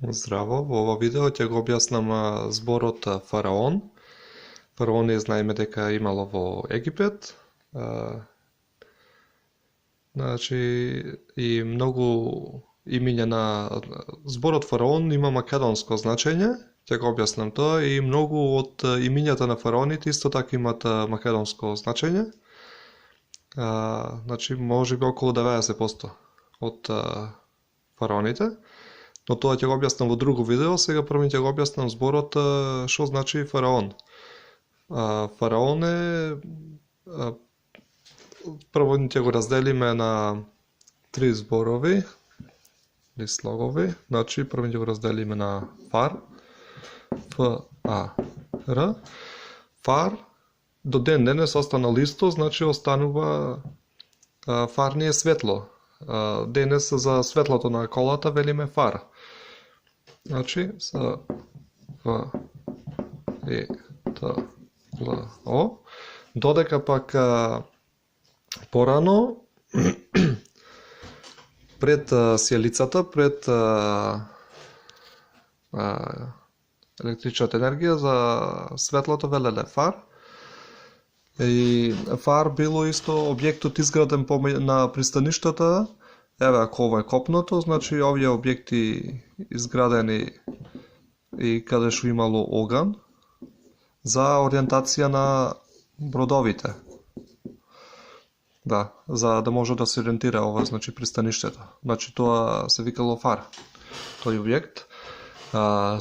Здраво, во ова видео ќе го објаснам зборот фараон. Фараон е знаеме дека имало во Египет. Значи и многу имиња на зборот фараон има македонско значење, ќе го објаснам тоа и многу од имињата на фараоните исто така имаат македонско значење. Значи можеби околу 90% од фараоните. Но тоа ќе го објаснам во друго видео, сега прво ќе го објаснам зборот што значи фараон. Фараон е прво ќе го разделиме на три зборови или слогови. Значи прво ќе го разделиме на фар, F-A-R. Фар до ден денес останал исто, значи останува фар не е светло. Денес за светлото на колата велиме фар. Значи, с В, Е, Т, Л, О. Додека пак порано, пред сијалицата, пред електричната енергија за светлото велеле фар. И фар било исто објектот изграден на пристаништата. Еве, ако ова е копното, значи овие објекти изградени и каде што имало оган за ориентација на бродовите. Да, за да може да се ориентира ова, значи пристаништето. Значи тоа се викало фар, тој објект.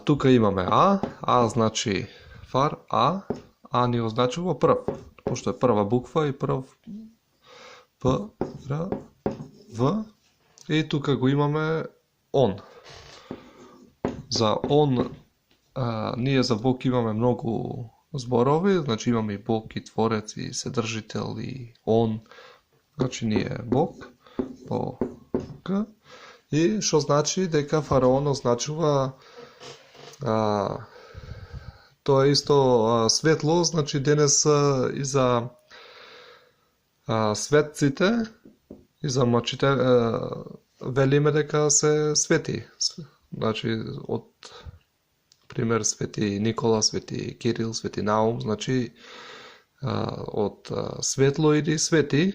Тука имаме А значи фар, А ни означува прв, пошто е прва буква и прв П, Р, В. И тука го имаме он. За он, ние за Бог имаме многу зборови, значи имаме и Бог, и Творец, и Седржител, и он. Значи ние Бог, Бог. И што значи дека фараон означува тоа е исто светло, значи денес и за светците и за мачите велиме дека се свети. Значи од пример свети Никола, свети Кирил, свети Наум, значи од светло или свети,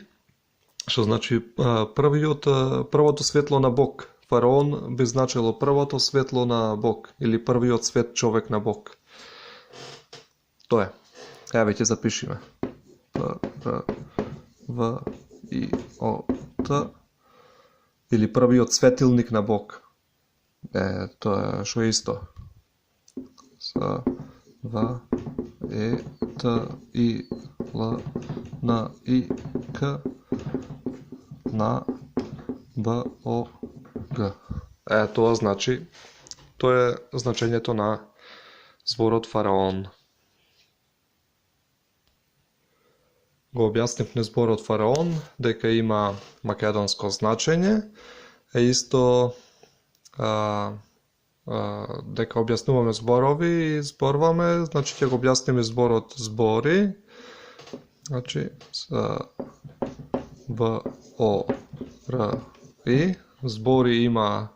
што значи првото светло на Бог. Фараон би значило првото светло на Бог или првиот свет човек на Бог. Тоа е. Еве ќе запишиме. П, Р, В, И, О, Т. Или првиот светилник на Бог. Тоа што е исто. С, В, Е, Т, И, Л, Н, И, К, на Б, О, Г. Тоа значи, тоа е значењето на зборот фараон. Го објаснивме зборот фараон, дека има македонско значење, исто дека објаснуваме зборови и зборваме, значи ќе го објасниме зборот збори. Значи, С, В, О, Р, И. Збори има,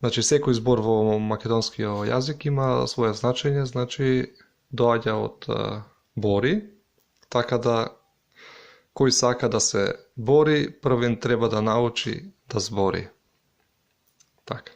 значи секој збор во македонскиот јазик има своје значење, значи доаѓа од бори, така да кој сака да се бори, првен треба да научи да збори. Така.